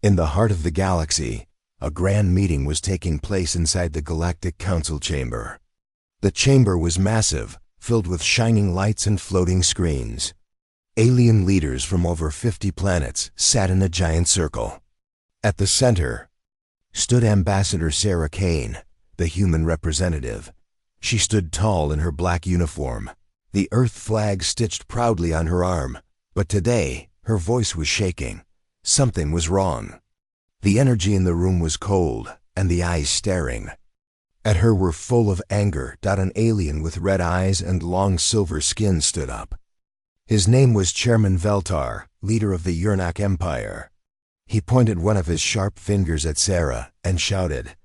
In the heart of the galaxy, a grand meeting was taking place inside the Galactic Council chamber. The chamber was massive, filled with shining lights and floating screens. Alien leaders from over 50 planets sat in a giant circle. At the center stood Ambassador Sarah Kane, the human representative. She stood tall in her black uniform, the Earth flag stitched proudly on her arm, but today her voice was shaking. Something was wrong. The energy in the room was cold, and the eyes staring at her were full of anger. An alien with red eyes and long silver skin stood up. His name was Chairman Veltar, leader of the Urnak Empire. He pointed one of his sharp fingers at Sarah and shouted,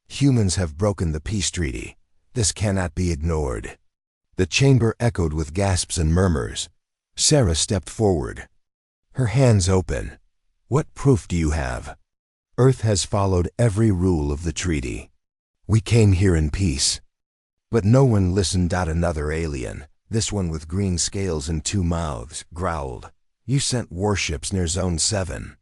"Humans have broken the peace treaty. This cannot be ignored." The chamber echoed with gasps and murmurs. Sarah stepped forward, her hands open. "What proof do you have? Earth has followed every rule of the treaty. We came here in peace." But no one listened. Another alien, this one with green scales and 2 mouths, growled, "You sent warships near Zone 7.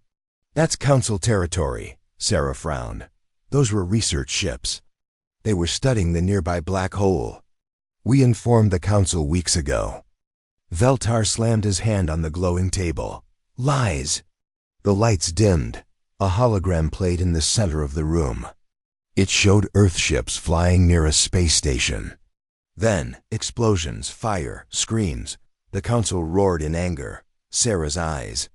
That's Council territory." Sarah frowned. "Those were research ships. They were studying the nearby black hole. We informed the Council weeks ago." Veltar slammed his hand on the glowing table. "Lies!" The lights dimmed. A hologram played in the center of the room. It showed Earthships flying near a space station. Then, explosions, fire, screams. The Council roared in anger. Sarah's eyes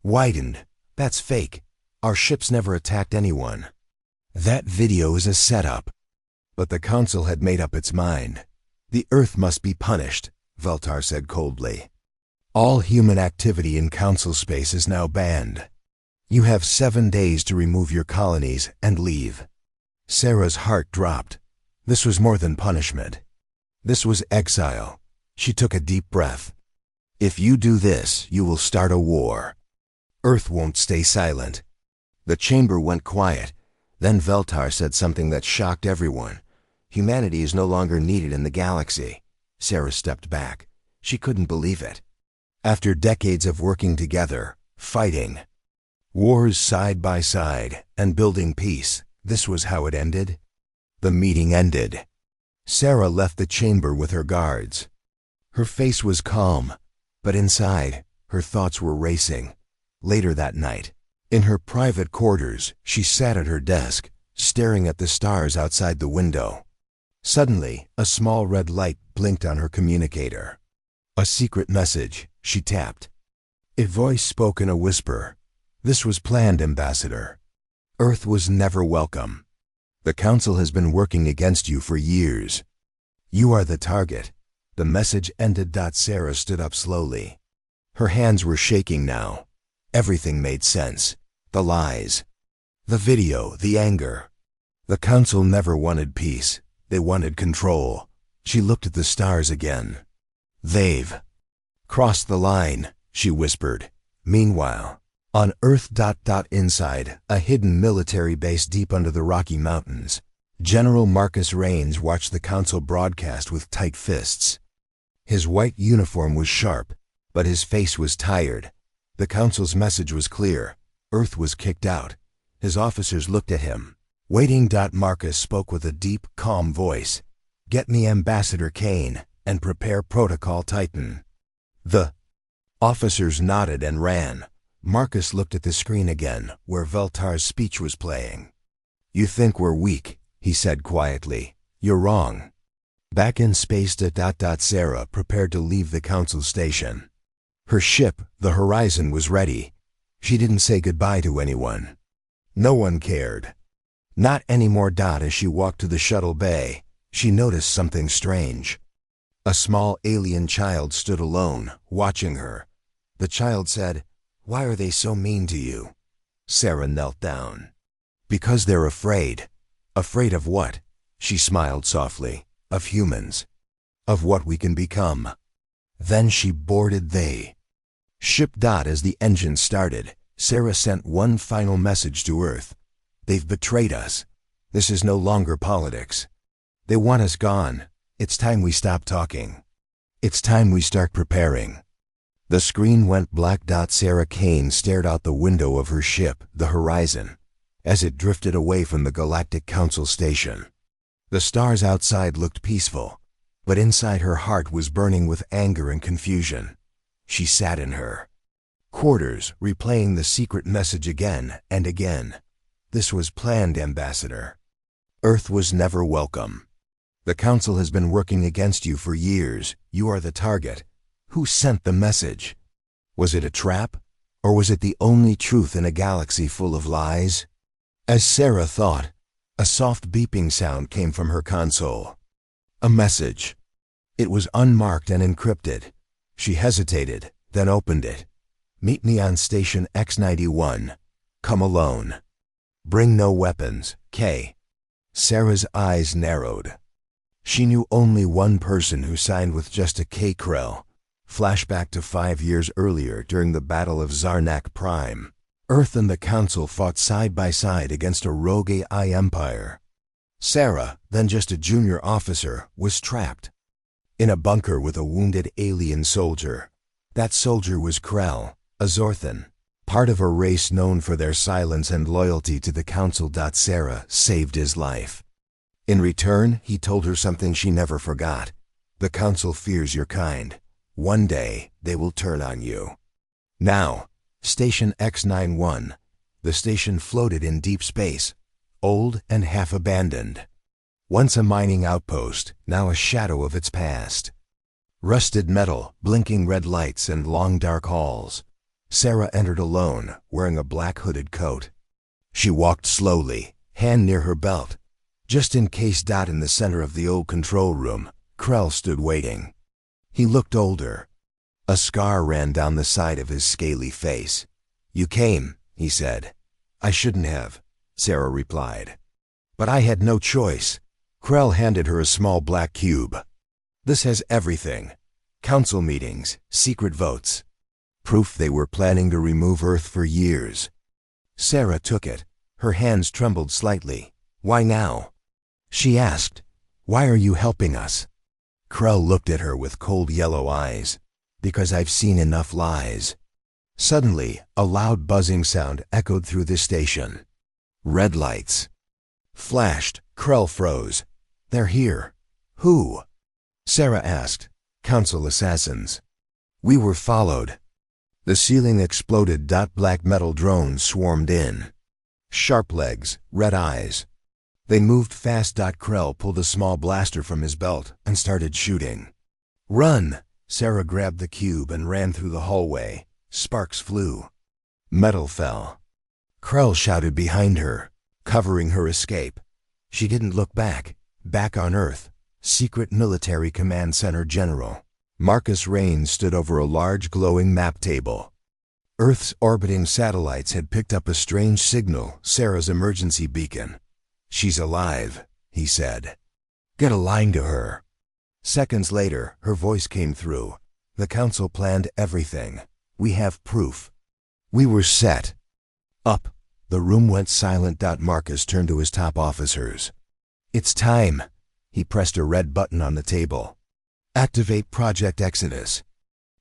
widened. "That's fake. Our ships never attacked anyone. That video is a setup." But the Council had made up its mind. "The Earth must be punished," Veltar said coldly. "All human activity in Council space is now banned. You have 7 days to remove your colonies and leave." Sarah's heart dropped. This was more than punishment. This was exile. She took a deep breath. "If you do this, you will start a war. Earth won't stay silent." The chamber went quiet. Then Veltar said something that shocked everyone. "Humanity is no longer needed in the galaxy." Sarah stepped back. She couldn't believe it. After decades of working together, fighting wars side by side, and building peace, this was how it ended? The meeting ended. Sarah left the chamber with her guards. Her face was calm, but inside, her thoughts were racing. Later that night, in her private quarters, she sat at her desk, staring at the stars outside the window. Suddenly, a small red light blinked on her communicator. A secret message. She tapped. A voice spoke in a whisper. "This was planned, Ambassador. Earth was never welcome. The Council has been working against you for years. You are the target." The message ended. Sarah stood up slowly. Her hands were shaking now. Everything made sense. The lies, the video, the anger. The Council never wanted peace. They wanted control. She looked at the stars again. "They've crossed the line," she whispered. Meanwhile, on Earth. Inside a hidden military base deep under the Rocky Mountains, General Marcus Raines watched the Council broadcast with tight fists. His white uniform was sharp, but his face was tired. The Council's message was clear. Earth was kicked out. His officers looked at him, waiting. Marcus spoke with a deep, calm voice. "Get me Ambassador Kane, and prepare Protocol Titan." The officers nodded and ran. Marcus looked at the screen again, where Veltar's speech was playing. "You think we're weak," he said quietly. "You're wrong." Back in space. Sarah prepared to leave the Council station. Her ship, the Horizon, was ready. She didn't say goodbye to anyone. No one cared. Not anymore. As she walked to the shuttle bay, she noticed something strange. A small alien child stood alone, watching her. The child said, "Why are they so mean to you?" Sarah knelt down. "Because they're afraid." "Afraid of what?" She smiled softly. "Of humans. Of what we can become." Then she boarded the ship. As the engine started, Sarah sent one final message to Earth. "They've betrayed us. This is no longer politics. They want us gone. It's time we stop talking. It's time we start preparing." The screen went black. Sarah Kane stared out the window of her ship, the Horizon, as it drifted away from the Galactic Council station. The stars outside looked peaceful, but inside her heart was burning with anger and confusion. She sat in her quarters, replaying the secret message again and again. This was planned, Ambassador. Earth was never welcome. The Council has been working against you for years. You are the target. Who sent the message? Was it a trap? Or was it the only truth in a galaxy full of lies? As Sarah thought, a soft beeping sound came from her console. A message. It was unmarked and encrypted. She hesitated, then opened it. Meet me on Station X91. Come alone. Bring no weapons, K. Sarah's eyes narrowed. She knew only one person who signed with just a K. Krell. Flashback to 5 years earlier during the Battle of Zarnak Prime. Earth and the Council fought side by side against a rogue AI empire. Sarah, then just a junior officer, was trapped in a bunker with a wounded alien soldier. That soldier was Krell, a Zorthan, part of a race known for their silence and loyalty to the Council. Sarah saved his life. In return, he told her something she never forgot. The Council fears your kind. One day, they will turn on you. Now, Station X91. The station floated in deep space, old and half abandoned. Once a mining outpost, now a shadow of its past. Rusted metal, blinking red lights, and long dark halls. Sarah entered alone, wearing a black hooded coat. She walked slowly, hand near her belt. Just in case. In the center of the old control room, Krell stood waiting. He looked older. A scar ran down the side of his scaly face. You came, he said. I shouldn't have, Sarah replied. But I had no choice. Krell handed her a small black cube. This has everything. Council meetings, secret votes. Proof they were planning to remove Earth for years. Sarah took it. Her hands trembled slightly. Why now? She asked. Why are you helping us? Krell looked at her with cold yellow eyes. Because I've seen enough lies. Suddenly, a loud buzzing sound echoed through the station. Red lights flashed. Krell froze. They're here. Who? Sarah asked. Council assassins. We were followed. The ceiling exploded. Black metal drones swarmed in. Sharp legs, red eyes. They moved fast. Krell pulled a small blaster from his belt and started shooting. Run! Sarah grabbed the cube and ran through the hallway. Sparks flew. Metal fell. Krell shouted behind her, covering her escape. She didn't look back. Back on Earth, Secret Military Command Center General Marcus Raines stood over a large glowing map table. Earth's orbiting satellites had picked up a strange signal, Sarah's emergency beacon. She's alive, he said. Get a line to her. Seconds later, her voice came through. The Council planned everything. We have proof. We were set. Up. The room went silent. Marcus turned to his top officers. It's time. He pressed a red button on the table. Activate Project Exodus.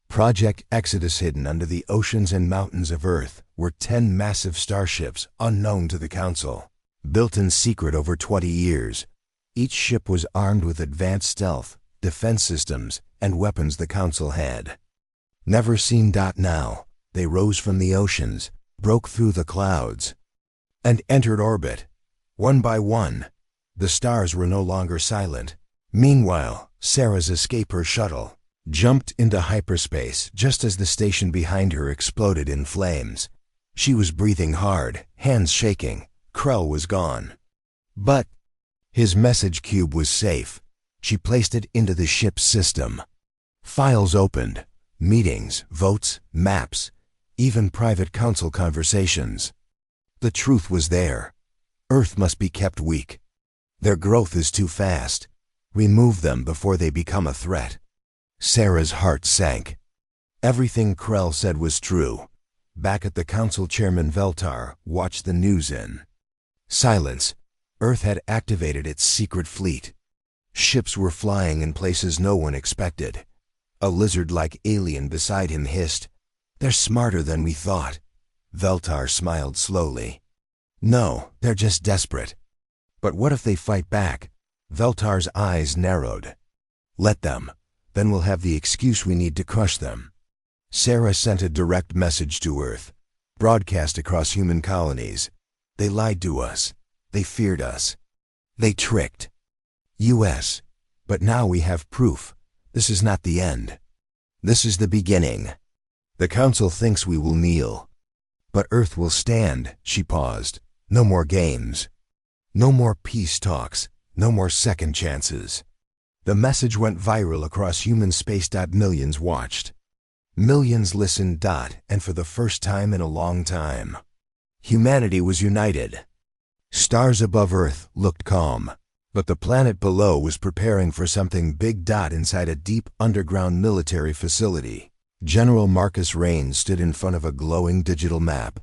Project Exodus. Hidden under the oceans and mountains of Earth were 10 massive starships unknown to the Council. Built in secret over 20 years. Each ship was armed with advanced stealth, defense systems, and weapons the Council had never seen. Now, they rose from the oceans, broke through the clouds, and entered orbit. One by one, the stars were no longer silent. Meanwhile, Sarah's escaper shuttle jumped into hyperspace just as the station behind her exploded in flames. She was breathing hard, hands shaking. Krell was gone. But his message cube was safe. She placed it into the ship's system. Files opened. Meetings, votes, maps, even private Council conversations. The truth was there. Earth must be kept weak. Their growth is too fast. Remove them before they become a threat. Sarah's heart sank. Everything Krell said was true. Back at the Council, Chairman Veltar watched the news in silence. Earth had activated its secret fleet. Ships were flying in places no one expected. A lizard-like alien beside him hissed, "They're smarter than we thought." Veltar smiled slowly. "No, they're just desperate." "But what if they fight back?" Veltar's eyes narrowed. "Let them. Then we'll have the excuse we need to crush them." Sarah sent a direct message to Earth, broadcast across human colonies. "They lied to us. They feared us. They tricked US. But now we have proof. This is not the end. This is the beginning. The Council thinks we will kneel. But Earth will stand." She paused. "No more games. No more peace talks. No more second chances." The message went viral across human space. Millions watched. Millions listened. And for the first time in a long time, humanity was united. Stars above Earth looked calm, but the planet below was preparing for something big. Inside a deep underground military facility, General Marcus Rain stood in front of a glowing digital map.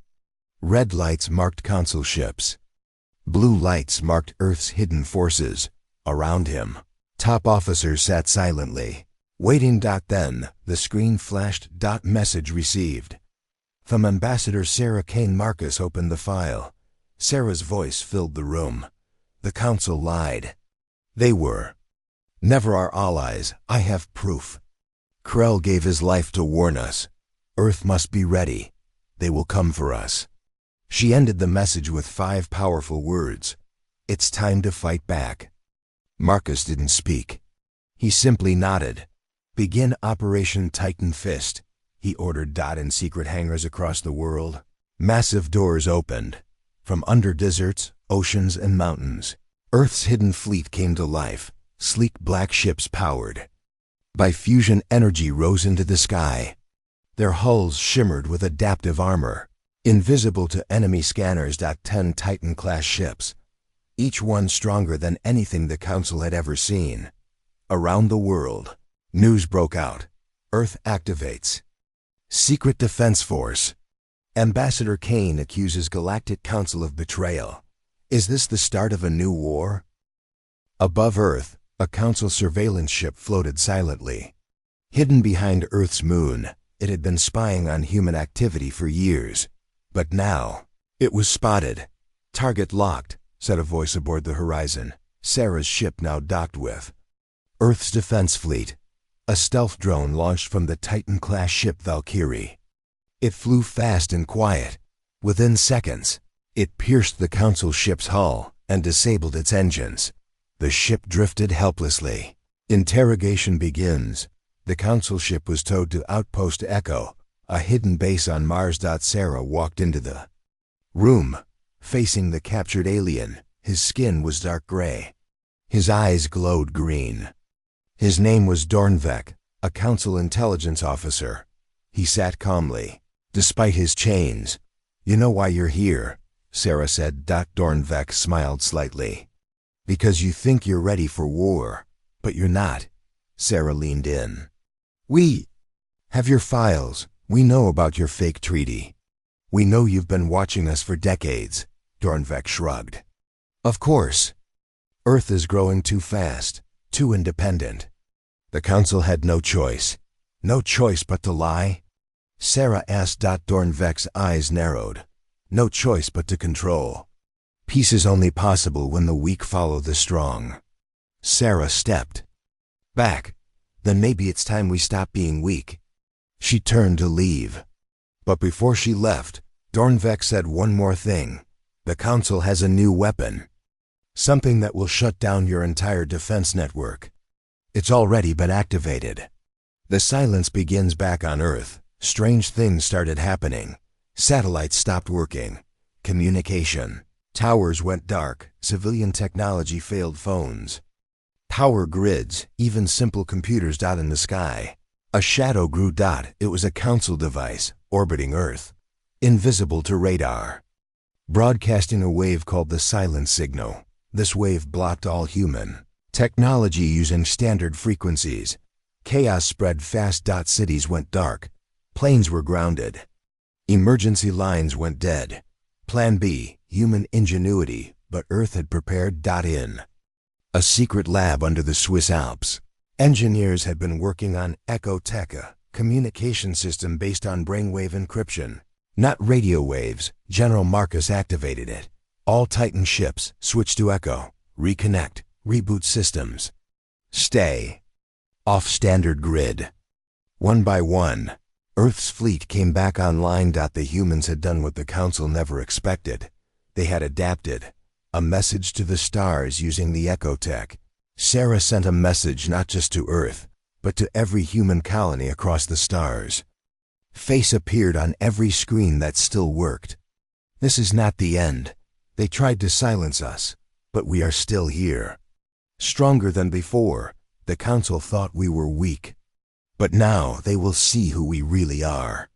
Red lights marked Council ships. Blue lights marked Earth's hidden forces. Around him, top officers sat silently, waiting. Then, the screen flashed. Message received. From Ambassador Sarah Kane. Marcus opened the file. Sarah's voice filled the room. "The Council lied. They were never our allies. I have proof. Krell gave his life to warn us. Earth must be ready. They will come for us." She ended the message with 5 powerful words. "It's time to fight back." Marcus didn't speak. He simply nodded. "Begin Operation Titan Fist," he ordered. In secret hangars across the world, massive doors opened. From under deserts, oceans, and mountains, Earth's hidden fleet came to life. Sleek black ships powered by fusion energy rose into the sky. Their hulls shimmered with adaptive armor, invisible to enemy scanners. 10 Titan-class ships, each one stronger than anything the Council had ever seen. Around the world, news broke out. Earth activates Secret Defense Force. Ambassador Kane accuses Galactic Council of betrayal. Is this the start of a new war? Above Earth, a Council surveillance ship floated silently. Hidden behind Earth's moon, it had been spying on human activity for years. But now, it was spotted. "Target locked," said a voice aboard the horizon. Sarah's ship now docked with Earth's defense fleet. A stealth drone launched from the Titan-class ship Valkyrie. It flew fast and quiet. Within seconds, it pierced the Council ship's hull and disabled its engines. The ship drifted helplessly. Interrogation begins. The Council ship was towed to Outpost Echo, a hidden base on Mars. Sarah walked into the room, facing the captured alien. His skin was dark gray. His eyes glowed green. His name was Dornvek, a Council intelligence officer. He sat calmly, despite his chains. "You know why you're here," Sarah said. Dornvek smiled slightly. "Because you think you're ready for war, but you're not." Sarah leaned in. "We have your files. We know about your fake treaty. We know you've been watching us for decades." Dornvek shrugged. "Of course. Earth is growing too fast, too independent. The Council had no choice. No choice but to lie?" Sarah asked. Dornvek's eyes narrowed. "No choice but to control. Peace is only possible when the weak follow the strong." Sarah stepped back. "Then maybe it's time we stop being weak." She turned to leave. But before she left, Dornvek said one more thing. "The Council has a new weapon. Something that will shut down your entire defense network. It's already been activated." The silence begins back on Earth. Strange things started happening. Satellites stopped working. Communication. Towers went dark. Civilian technology failed phones. Power grids, even simple computers. In the sky, a shadow grew. It was a Council device, orbiting Earth, invisible to radar, broadcasting a wave called the silence signal. This wave blocked all human technology using standard frequencies. Chaos spread fast. Cities went dark. Planes were grounded. Emergency lines went dead. Plan B, human ingenuity, but Earth had prepared. In a secret lab under the Swiss Alps, Engineers had been working on Ecotech, a communication system based on brainwave encryption. Not radio waves. General Marcus activated it. All Titan ships switch to Echo. Reconnect. Reboot systems. Stay off standard grid. One by one, Earth's fleet came back online. The humans had done what the Council never expected. They had adapted a message to the stars using the Ecotech. Sarah sent a message not just to Earth, but to every human colony across the stars. Face appeared on every screen that still worked. This is not the end. They tried to silence us, but we are still here. Stronger than before. The Council thought we were weak. But now they will see who we really are.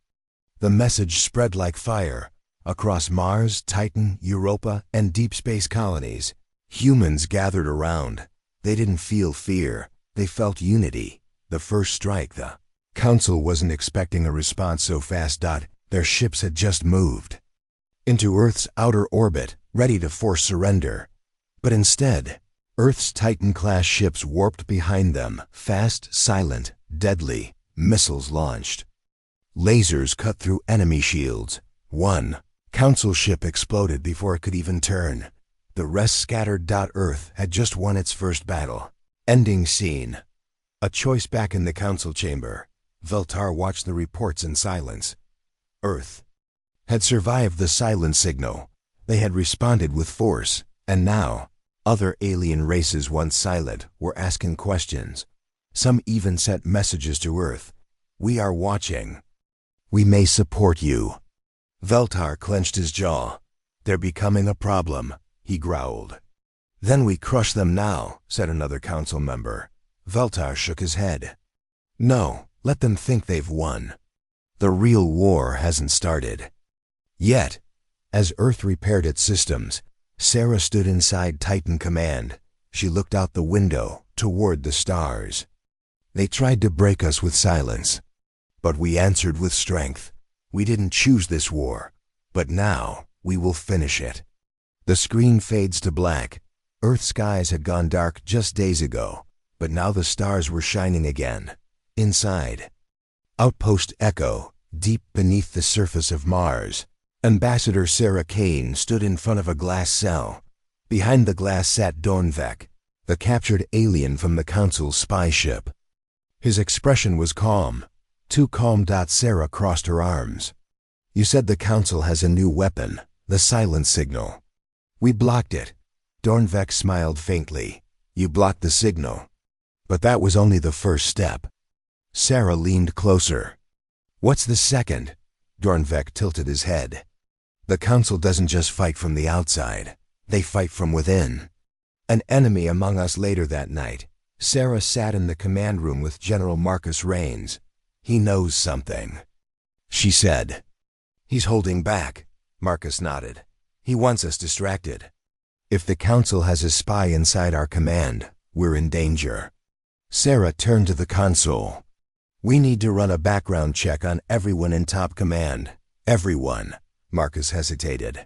The message spread like fire across Mars, Titan, Europa, and deep space colonies. Humans gathered around. They didn't feel fear. They felt unity. The first strike. The Council wasn't expecting a response so fast. Their ships had just moved into Earth's outer orbit, ready to force surrender. But instead, Earth's Titan-class ships warped behind them, fast, silent, deadly, missiles launched. Lasers cut through enemy shields. One Council ship exploded before it could even turn. The rest scattered. Earth had just won its first battle. Ending scene. A choice back in the Council chamber. Veltar watched the reports in silence. Earth had survived the silent signal. They had responded with force, and now, other alien races once silent were asking questions. Some even sent messages to Earth. We are watching. We may support you. Veltar clenched his jaw. They're becoming a problem, he growled. Then we crush them now, said another Council member. Veltar shook his head. No, let them think they've won. The real war hasn't started. Yet, as Earth repaired its systems, Sarah stood inside Titan Command. She looked out the window toward the stars. They tried to break us with silence, but we answered with strength. We didn't choose this war, but now we will finish it. The screen fades to black. Earth's skies had gone dark just days ago, but now the stars were shining again. Inside, Outpost Echo, deep beneath the surface of Mars, Ambassador Sarah Kane stood in front of a glass cell. Behind the glass sat Dornvek, the captured alien from the Council's spy ship. His expression was calm, too calm. Sarah crossed her arms. You said the Council has a new weapon, the silent signal. We blocked it. Dornvek smiled faintly. You blocked the signal. But that was only the first step. Sarah leaned closer. What's the second? Dornvek tilted his head. The Council doesn't just fight from the outside. They fight from within. An enemy among us. Later that night, Sarah sat in the command room with General Marcus Raines. He knows something, she said. He's holding back. Marcus nodded. He wants us distracted. If the Council has a spy inside our command, we're in danger. Sarah turned to the console. We need to run a background check on everyone in top command. Everyone. Marcus hesitated.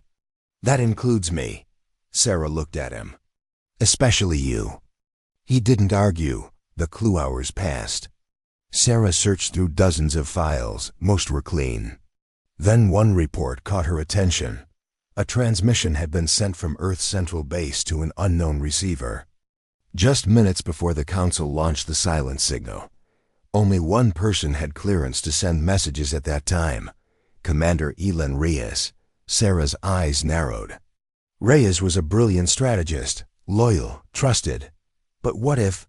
That includes me. Sarah looked at him. Especially you. He didn't argue. The clue hours passed. Sarah searched through dozens of files. Most were clean. Then one report caught her attention. A transmission had been sent from Earth's central base to an unknown receiver. Just minutes before the Council launched the silent signal. Only one person had clearance to send messages at that time. Commander Elan Reyes. Sarah's eyes narrowed. Reyes was a brilliant strategist, loyal, trusted. But what if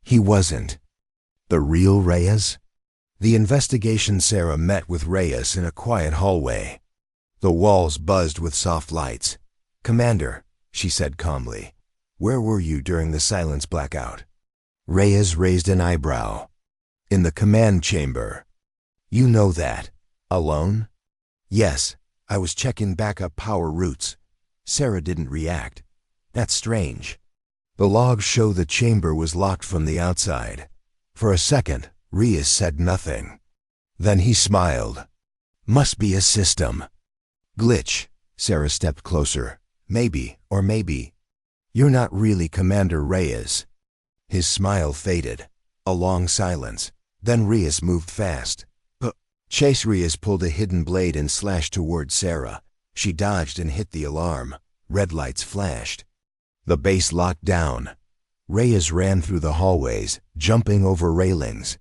he wasn't the real Reyes? The investigation. Sarah met with Reyes in a quiet hallway. The walls buzzed with soft lights. Commander, she said calmly, where were you during the silence blackout? Reyes raised an eyebrow. In the command chamber. You know that. Alone? Yes, I was checking backup power routes. Sarah didn't react. That's strange. The logs show the chamber was locked from the outside. For a second, Reyes said nothing. Then he smiled. Must be a system glitch. Sarah stepped closer. Maybe, or maybe. You're not really Commander Reyes. His smile faded. A long silence. Then Reyes moved fast. Chase. Reyes pulled a hidden blade and slashed toward Sarah. She dodged and hit the alarm. Red lights flashed. The base locked down. Reyes ran through the hallways, jumping over railings,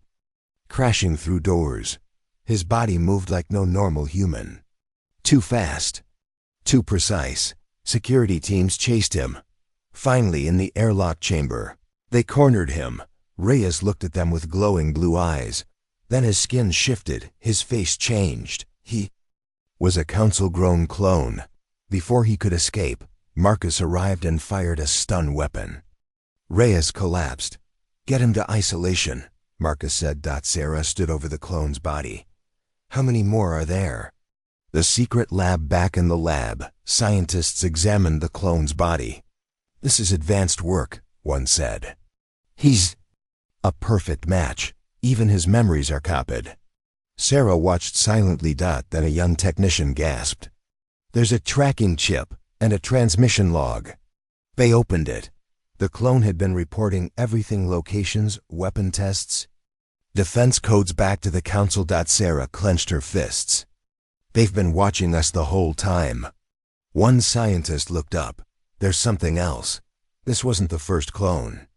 crashing through doors. His body moved like no normal human. Too fast. Too precise. Security teams chased him. Finally, in the airlock chamber, they cornered him. Reyes looked at them with glowing blue eyes. Then his skin shifted, his face changed. He was a council-grown clone. Before he could escape, Marcus arrived and fired a stun weapon. Reyes collapsed. "Get him to isolation," Marcus said. Sarah stood over the clone's body. "How many more are there?" The secret lab. Back in the lab, scientists examined the clone's body. "This is advanced work," one said. "He's a perfect match. Even his memories are copied." Sarah watched silently. Then a young technician gasped. "There's a tracking chip and a transmission log." They opened it. The clone had been reporting everything: locations, weapon tests, defense codes back to the council. Sarah clenched her fists. "They've been watching us the whole time." One scientist looked up. "There's something else. This wasn't the first clone.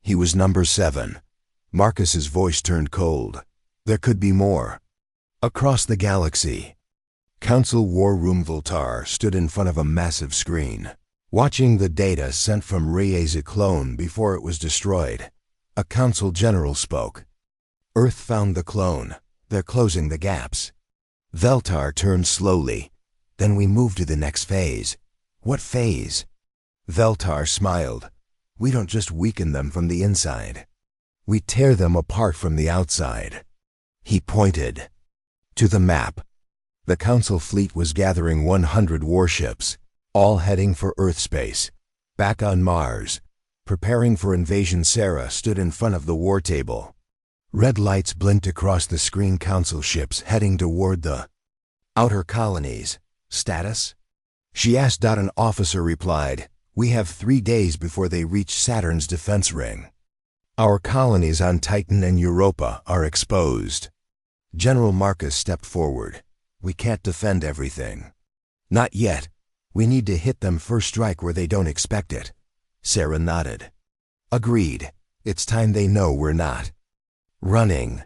He was number 7. Marcus's voice turned cold. "There could be more." Across the galaxy, Council War Room. Voltar stood in front of a massive screen, watching the data sent from Reyes' clone before it was destroyed. A council general spoke. "Earth found the clone. They're closing the gaps." Veltar turned slowly. "Then we move to the next phase." "What phase?" Veltar smiled. "We don't just weaken them from the inside. We tear them apart from the outside." He pointed to the map. The council fleet was gathering 100 warships, all heading for Earth space. Back on Mars, preparing for invasion, Sarah stood in front of the war table. Red lights blinked across the screen. Council ships heading toward the outer colonies. "Status?" she asked. An officer replied, "We have 3 days before they reach Saturn's defense ring. Our colonies on Titan and Europa are exposed." General Marcus stepped forward. "We can't defend everything." "Not yet. We need to hit them first, strike where they don't expect it." Sarah nodded. "Agreed. It's time they know we're not running."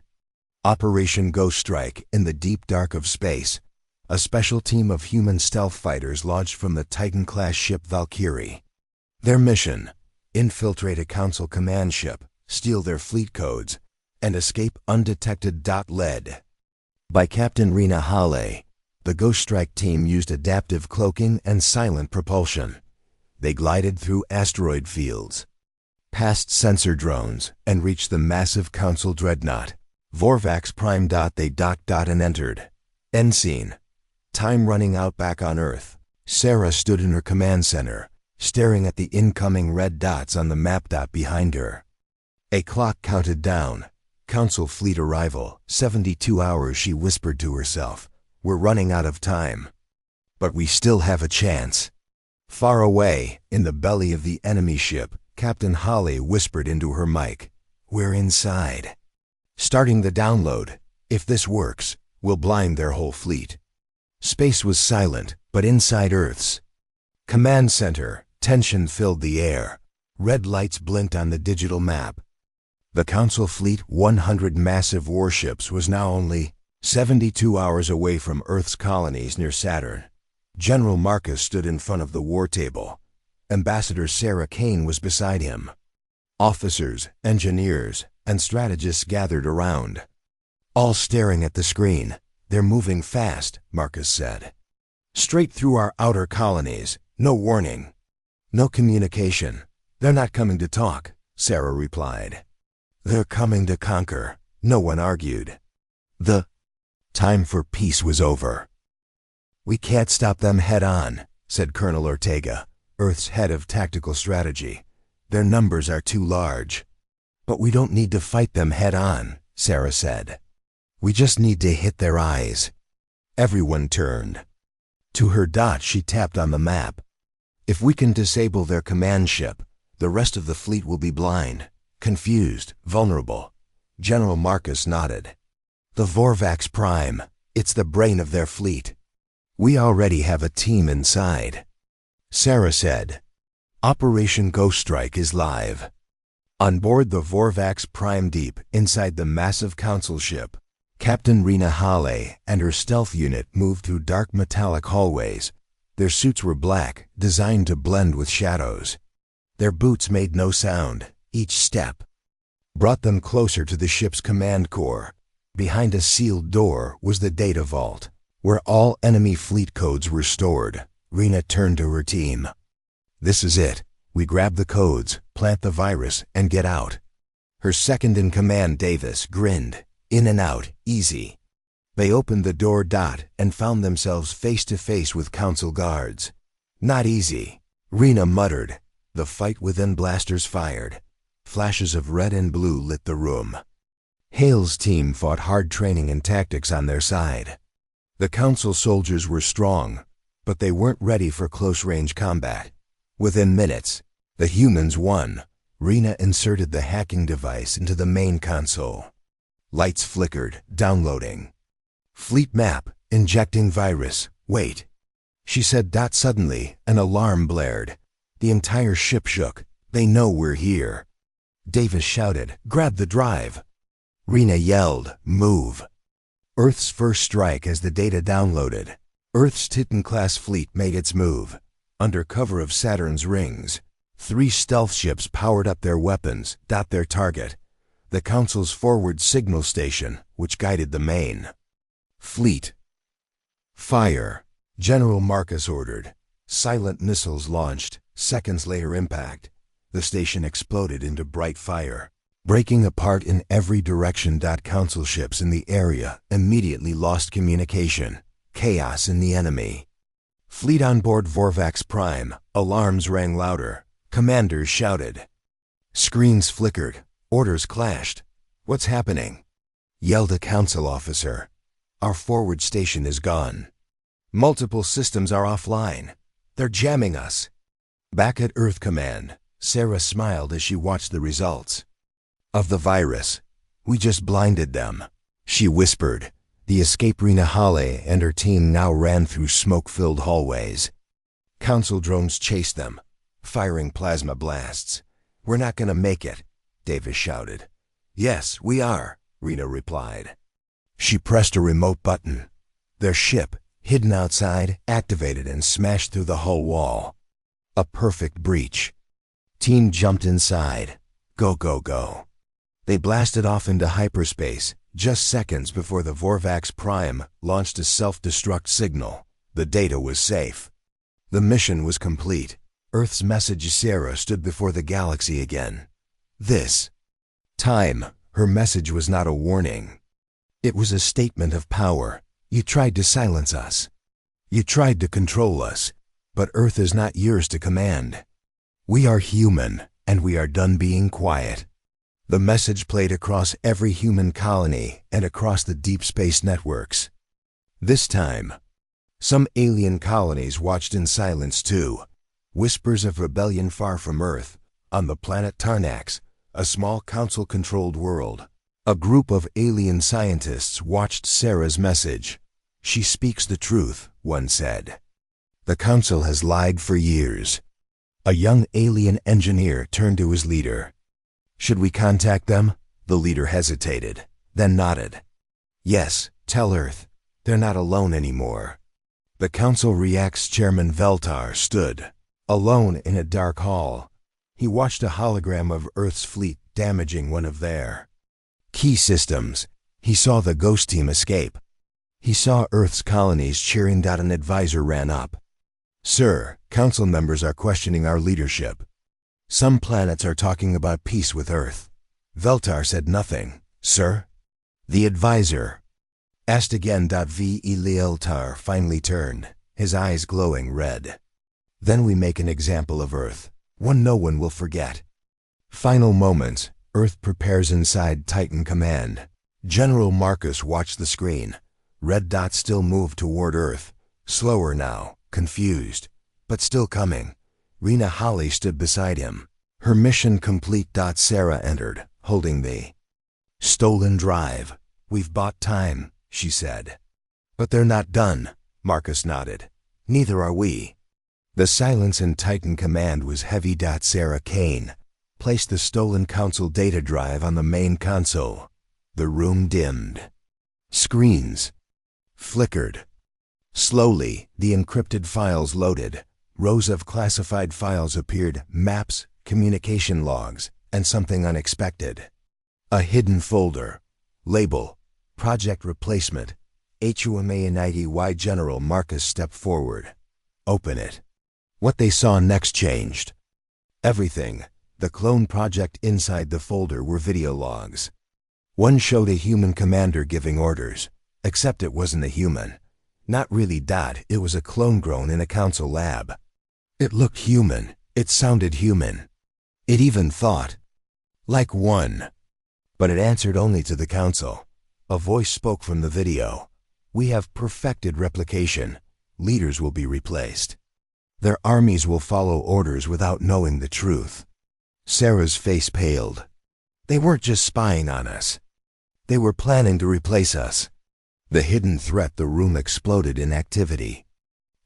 Operation Ghost Strike. In the deep dark of space, a special team of human stealth fighters launched from the Titan-class ship Valkyrie. Their mission: infiltrate a council command ship, steal their fleet codes, and escape undetected. Led by Captain Rena Hale, the Ghost Strike team used adaptive cloaking and silent propulsion. They glided through asteroid fields, past sensor drones, and reached the massive council dreadnought, Vorvax Prime. They docked and entered. End scene. Time running out. Back on Earth, Sarah stood in her command center, staring at the incoming red dots on the map. Behind her, a clock counted down. Council fleet arrival, 72 hours, she whispered to herself. "We're running out of time. But we still have a chance." Far away, in the belly of the enemy ship, Captain Holly whispered into her mic, "We're inside. Starting the download. If this works, we'll blind their whole fleet." Space was silent, but inside Earth's command center, tension filled the air. Red lights blinked on the digital map. The Council fleet, 100 massive warships, was now only 72 hours away from Earth's colonies near Saturn. General Marcus stood in front of the war table. Ambassador Sarah Kane was beside him. Officers, engineers, and strategists gathered around, all staring at the screen. "They're moving fast," Marcus said. "Straight through our outer colonies. No warning. No communication." "They're not coming to talk," Sarah replied. "They're coming to conquer," no one argued. The time for peace was over. "We can't stop them head on," said Colonel Ortega, Earth's head of tactical strategy. "Their numbers are too large." "But we don't need to fight them head on," Sarah said. "We just need to hit their eyes." Everyone turned to her. She tapped on the map. "If we can disable their command ship, the rest of the fleet will be blind, confused, vulnerable. General Marcus nodded. The Vorvax Prime, it's the brain of their fleet. We already have a team inside. Sarah said, Operation Ghost Strike is live. On board the Vorvax Prime deep inside the massive council ship, Captain Rena Hale and her stealth unit moved through dark metallic hallways. Their suits were black, designed to blend with shadows. Their boots made no sound. Each step brought them closer to the ship's command core. Behind a sealed door was the data vault, where all enemy fleet codes were stored. Rena turned to her team. This is it. We grab the codes, plant the virus, and get out. Her second-in-command, Davis, grinned. In and out, easy. They opened the door and found themselves face-to-face with council guards. Not easy. Rena muttered. The fight within, blasters fired. Flashes of red and blue lit the room. Hale's team fought hard, training and tactics on their side. The council soldiers were strong, but they weren't ready for close-range combat. Within minutes, the humans won. Rena inserted the hacking device into the main console. Lights flickered, downloading. Fleet map, injecting virus. Wait. She said. Suddenly, an alarm blared. The entire ship shook. They know we're here. Davis shouted, grab the drive. Rena yelled, move. Earth's first strike as the data downloaded. Earth's Titan-class fleet made its move. Under cover of Saturn's rings, 3 stealth ships powered up their weapons. Their target, the Council's forward signal station, which guided the main fleet. Fire, General Marcus ordered. Silent missiles launched. Seconds later, impact. The station exploded into bright fire, breaking apart in every direction. Council ships in the area immediately lost communication. Chaos in the enemy fleet on board Vorvax Prime. Alarms rang louder. Commanders shouted. Screens flickered. Orders clashed. What's happening? Yelled a council officer. Our forward station is gone. Multiple systems are offline. They're jamming us. Back at Earth Command, Sarah smiled as she watched the results of the virus. We just blinded them, she whispered. The escape Rena Hale and her team now ran through smoke-filled hallways. Council drones chased them, firing plasma blasts. We're not gonna make it, Davis shouted. Yes, we are, Rena replied. She pressed a remote button. Their ship, hidden outside, activated and smashed through the hull wall. A perfect breach. Team jumped inside. Go, go, go. They blasted off into hyperspace, just seconds before the Vorvax Prime launched a self-destruct signal. The data was safe. The mission was complete. Earth's message. Sarah stood before the galaxy again. This time, her message was not a warning. It was a statement of power. You tried to silence us. You tried to control us, but Earth is not yours to command. We are human, and we are done being quiet. The message played across every human colony and across the deep space networks. This time, some alien colonies watched in silence too. Whispers of rebellion far from Earth, on the planet Tarnax, a small council-controlled world. A group of alien scientists watched Sarah's message. She speaks the truth, one said. The council has lied for years. A young alien engineer turned to his leader. Should we contact them? The leader hesitated, then nodded. Yes, tell Earth. They're not alone anymore. The council reacts. Chairman Veltar stood, alone in a dark hall. He watched a hologram of Earth's fleet damaging one of their key systems. He saw the ghost team escape. He saw Earth's colonies cheering. An advisor ran up. Sir, council members are questioning our leadership. Some planets are talking about peace with Earth. Veltar said nothing. Sir? The advisor asked again. Veltar finally turned, his eyes glowing red. Then we make an example of Earth, one no one will forget. Final moments. Earth prepares inside Titan Command. General Marcus watched the screen. Red dots still moved toward Earth. Slower now, confused, but still coming. Rena Hale stood beside him. Her mission complete. Sarah entered, holding the Stolen drive. We've bought time, she said. But they're not done, Marcus nodded. Neither are we. The silence in Titan Command was heavy. Sarah Kane placed the stolen Council data drive on the main console. The room dimmed. Screens flickered. Slowly, the encrypted files loaded. Rows of classified files appeared, maps, communication logs, and something unexpected. A hidden folder. Label: Project Replacement. HFY General. Marcus stepped forward. Open it. What they saw next changed everything. The clone project. Inside the folder were video logs. One showed a human commander giving orders, except it wasn't a human. Not really. It was a clone grown in a council lab. It looked human. It sounded human. It even thought like one. But it answered only to the council. A voice spoke from the video. We have perfected replication. Leaders will be replaced. Their armies will follow orders without knowing the truth. Sarah's face paled. They weren't just spying on us. They were planning to replace us. The hidden threat. The room exploded in activity.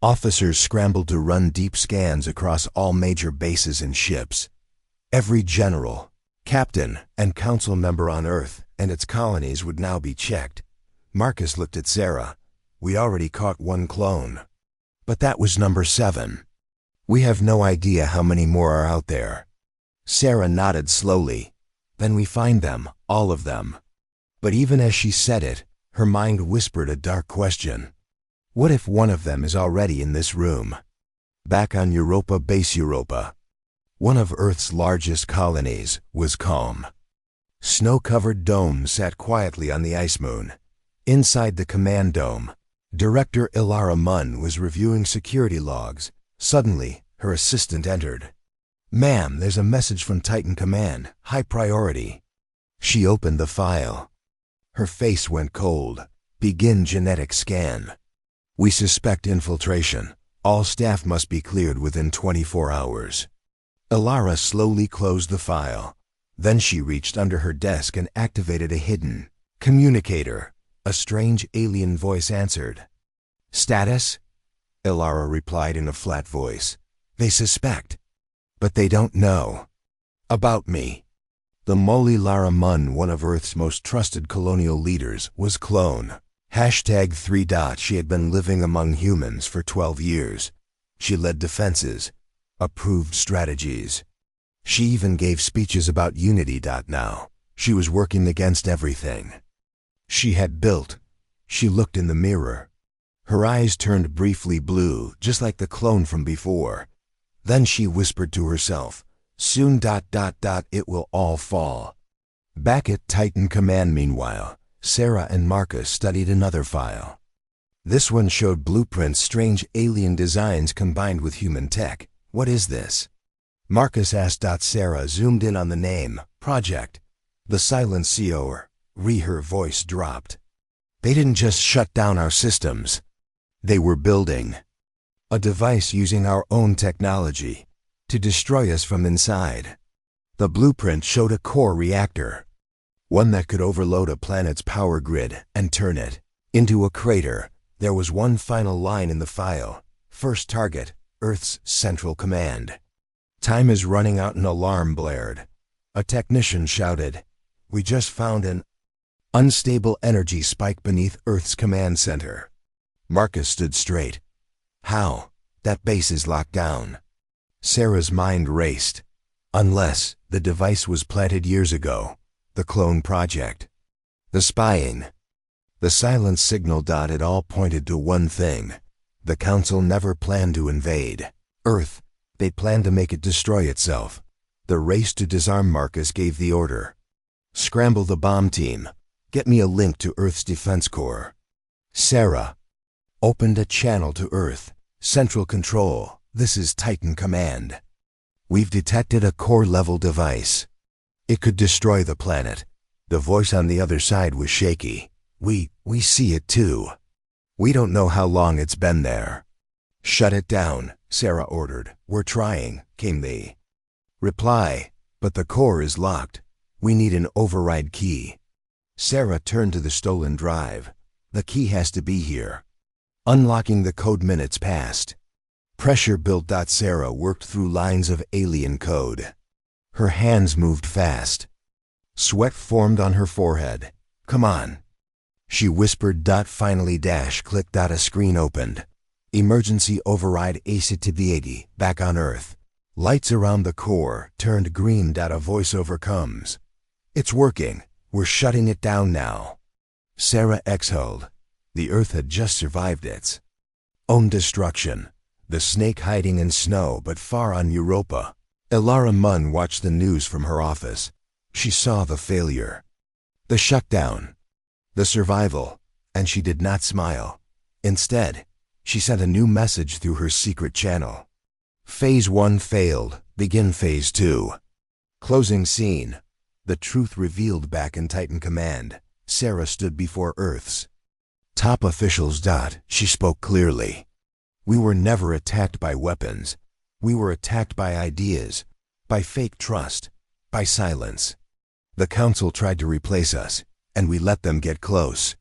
Officers scrambled to run deep scans across all major bases and ships. Every general, captain, and council member on Earth and its colonies would now be checked. Marcus looked at Sarah. We already caught one clone. But that was number 7. We have no idea how many more are out there. Sarah nodded slowly. Then we find them, all of them. But even as she said it, her mind whispered a dark question. What if one of them is already in this room? Back on Europa, base Europa, one of Earth's largest colonies, was calm. Snow-covered dome sat quietly on the ice moon. Inside the command dome, Director Ilara Munn was reviewing security logs. Suddenly, her assistant entered. Ma'am, there's a message from Titan Command, high priority. She opened the file. Her face went cold. Begin genetic scan. We suspect infiltration. All staff must be cleared within 24 hours. Ilara slowly closed the file. Then she reached under her desk and activated a hidden communicator. A strange alien voice answered. Status? Ilara replied in a flat voice. They suspect, but they don't know. About me. The Moli Lara Munn, one of Earth's most trusted colonial leaders, was clone. #3. She had been living among humans for 12 years. She led defenses, approved strategies. She even gave speeches about unity. Now, she was working against everything she had built. She looked in the mirror. Her eyes turned briefly blue, just like the clone from before. Then she whispered to herself, soon. It will all fall. Back at Titan Command, meanwhile, Sarah and Marcus studied another file. This one showed blueprints, strange alien designs combined with human tech. What is this? Marcus asked. Sarah zoomed in on the name, Project. The silent seer. Her voice dropped. They didn't just shut down our systems. They were building a device using our own technology to destroy us from inside. The blueprint showed a core reactor, one that could overload a planet's power grid and turn it into a crater. There was one final line in the file. First target, Earth's Central Command. Time is running out. An alarm blared. A technician shouted, We just found an unstable energy spike beneath Earth's command center. Marcus stood straight. How? That base is locked down. Sarah's mind raced. Unless the device was planted years ago. The clone project. The spying. The silent signal. It all pointed to one thing. The Council never planned to invade Earth. They planned to make it destroy itself. The race to disarm. Marcus gave the order. Scramble the bomb team. Get me a link to Earth's Defense Corps. Sarah opened a channel to Earth. Central Control, this is Titan Command. We've detected a core-level device. It could destroy the planet. The voice on the other side was shaky. We see it too. We don't know how long it's been there. Shut it down, Sarah ordered. We're trying, came the reply. But the core is locked. We need an override key. Sarah turned to the stolen drive. The key has to be here. Unlocking the code. Minutes passed. Pressure built. Sarah worked through lines of alien code. Her hands moved fast. Sweat formed on her forehead. Come on, she whispered. Finally. Click. A screen opened. Emergency override ACTB-80 back on Earth. Lights around the core turned green. A voiceover comes. It's working. We're shutting it down now. Sarah exhaled. The Earth had just survived its own destruction. The snake hiding in snow but far on Europa. Ilara Munn watched the news from her office. She saw the failure, the shutdown, the survival, and she did not smile. Instead, she sent a new message through her secret channel. Phase 1 failed. Begin Phase 2. Closing scene. The truth revealed. Back in Titan Command, Sarah stood before Earth's top officials. She spoke clearly. We were never attacked by weapons. We were attacked by ideas, by fake trust, by silence. The Council tried to replace us, and we let them get close.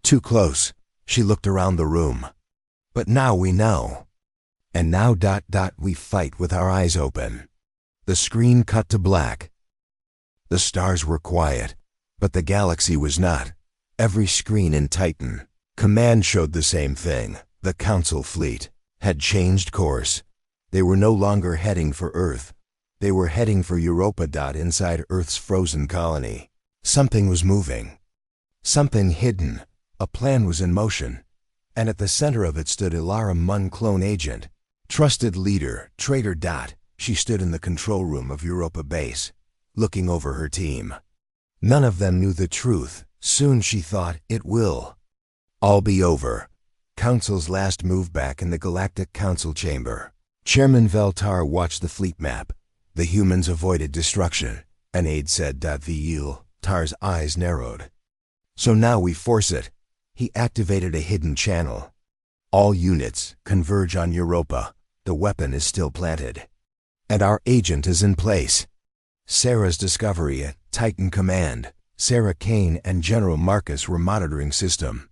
Too close. She looked around the room. But now we know. And now we fight with our eyes open. The screen cut to black. The stars were quiet, but the galaxy was not. Every screen in Titan Command showed the same thing. The Council fleet had changed course. They were no longer heading for Earth. They were heading for Europa. Inside Earth's frozen colony, something was moving. Something hidden. A plan was in motion. And at the center of it stood Ilara Munn, clone agent, trusted leader, traitor. She stood in the control room of Europa base, looking over her team. None of them knew the truth. Soon, she thought, it will all be over. Council's last move. Back in the Galactic Council chamber, Chairman Veltar watched the fleet map. The humans avoided destruction. An aide said. Tar's eyes narrowed. So now we force it. He activated a hidden channel. All units converge on Europa. The weapon is still planted. And our agent is in place. Sarah's discovery at Titan Command. Sarah Kane and General Marcus were monitoring system.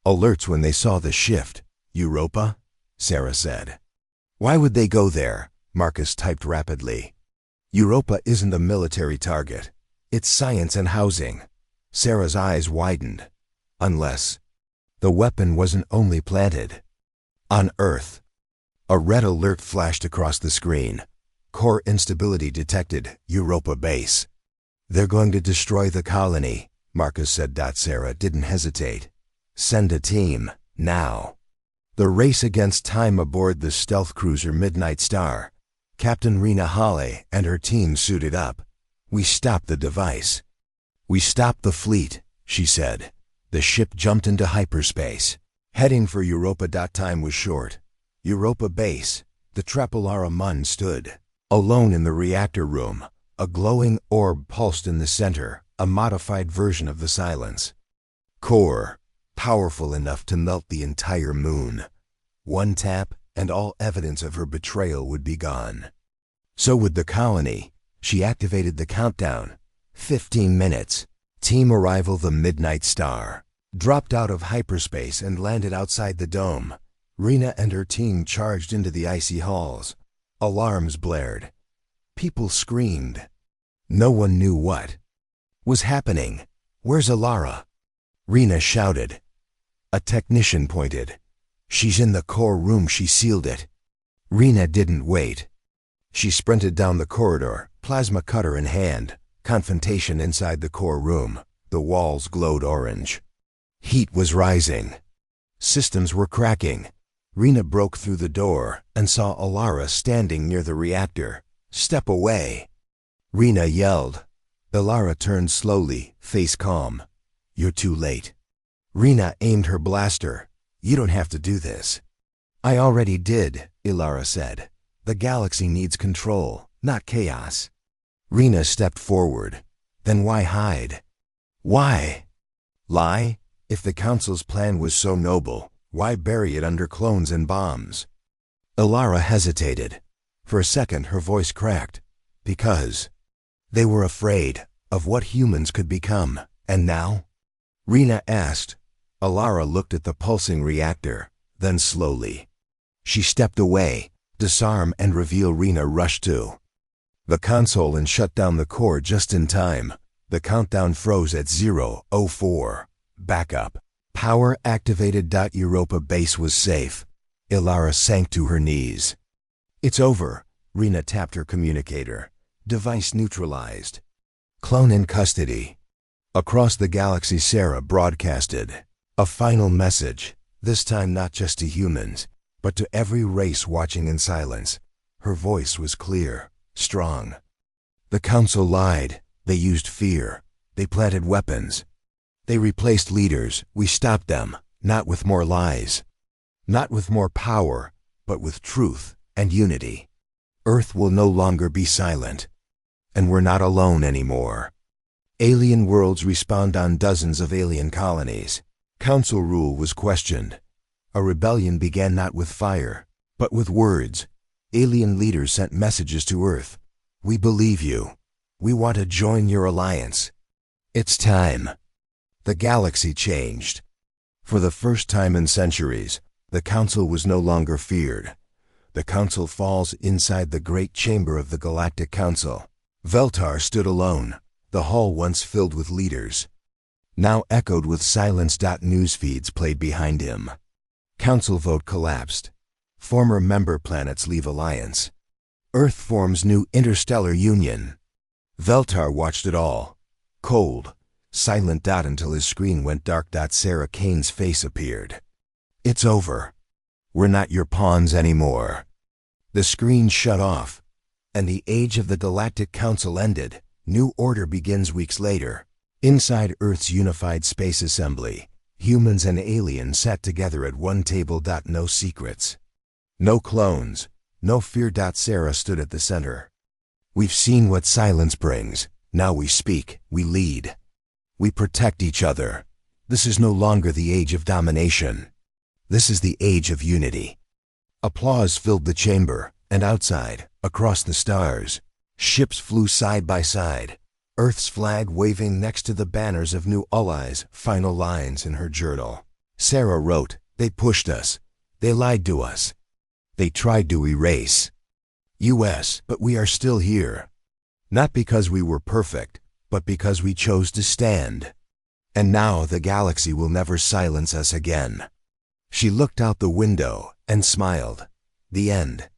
Alerts when they saw the shift. Europa? Sarah said. Why would they go there? Marcus typed rapidly. Europa isn't a military target. It's science and housing. Sarah's eyes widened. Unless the weapon wasn't only planted on Earth. A red alert flashed across the screen. Core instability detected. Europa base. They're going to destroy the colony, Marcus said. Sarah didn't hesitate. Send a team, now. The race against time aboard the stealth cruiser Midnight Star. Captain Rena Hale and her team suited up. We stopped the device. We stopped the fleet, she said. The ship jumped into hyperspace, heading for Europa. Time was short. Europa base. The Ilara Munn stood alone in the reactor room. A glowing orb pulsed in the center, a modified version of the silence. Core, powerful enough to melt the entire moon. One tap, and all evidence of her betrayal would be gone. So would the colony. She activated the countdown. 15 minutes. Team arrival. The Midnight Star dropped out of hyperspace and landed outside the dome. Rena and her team charged into the icy halls. Alarms blared. People screamed. No one knew what was happening. Where's Ilara? Rena shouted. A technician pointed. She's in the core room. She sealed it. Rena didn't wait. She sprinted down the corridor, plasma cutter in hand. Confrontation inside the core room. The walls glowed orange. Heat was rising. Systems were cracking. Rena broke through the door and saw Ilara standing near the reactor. Step away. Rena yelled. Ilara turned slowly, face calm. You're too late. Rena aimed her blaster. You don't have to do this. I already did, Ilara said. The galaxy needs control, not chaos. Rena stepped forward. Then why hide? Why lie? If the Council's plan was so noble, why bury it under clones and bombs? Ilara hesitated. For a second her voice cracked. Because they were afraid of what humans could become, And now? Rena asked. Alara looked at the pulsing reactor, then slowly. She stepped away, disarm and reveal. Rena rushed to the console and shut down the core just in time. The countdown froze at 0:04. Backup. Power activated. Europa base was safe. Alara sank to her knees. It's over. Rena tapped her communicator. Device neutralized. Clone in custody. Across the galaxy, Sarah broadcasted a final message, this time not just to humans, but to every race watching in silence. Her voice was clear, strong. The Council lied. They used fear. They planted weapons. They replaced leaders. We stopped them, not with more lies, not with more power, but with truth and unity. Earth will no longer be silent. And we're not alone anymore. Alien worlds respawned on dozens of alien colonies. Council rule was questioned. A rebellion began not with fire, but with words. Alien leaders sent messages to Earth. We believe you. We want to join your alliance. It's time. The galaxy changed. For the first time in centuries, the Council was no longer feared. The Council falls inside the great chamber of the Galactic Council. Veltar stood alone, the hall once filled with leaders, now echoed with silence. News feeds played behind him. Council vote collapsed. Former member planets leave alliance. Earth forms new interstellar union. Veltar watched it all, cold, silent. Until his screen went dark. Sarah Kane's face appeared. It's over. We're not your pawns anymore. The screen shut off, and the age of the Galactic Council ended. New order begins weeks later. Inside Earth's unified space assembly, humans and aliens sat together at one table. No secrets. No clones. No fear. Sarah stood at the center. We've seen what silence brings. Now we speak. We lead. We protect each other. This is no longer the age of domination. This is the age of unity. Applause filled the chamber, and outside, across the stars, ships flew side by side, Earth's flag waving next to the banners of new allies. Final lines in her journal. Sarah wrote, "They pushed us. They lied to us. They tried to erase US, but we are still here. Not because we were perfect, but because we chose to stand. And now the galaxy will never silence us again." She looked out the window and smiled. The end.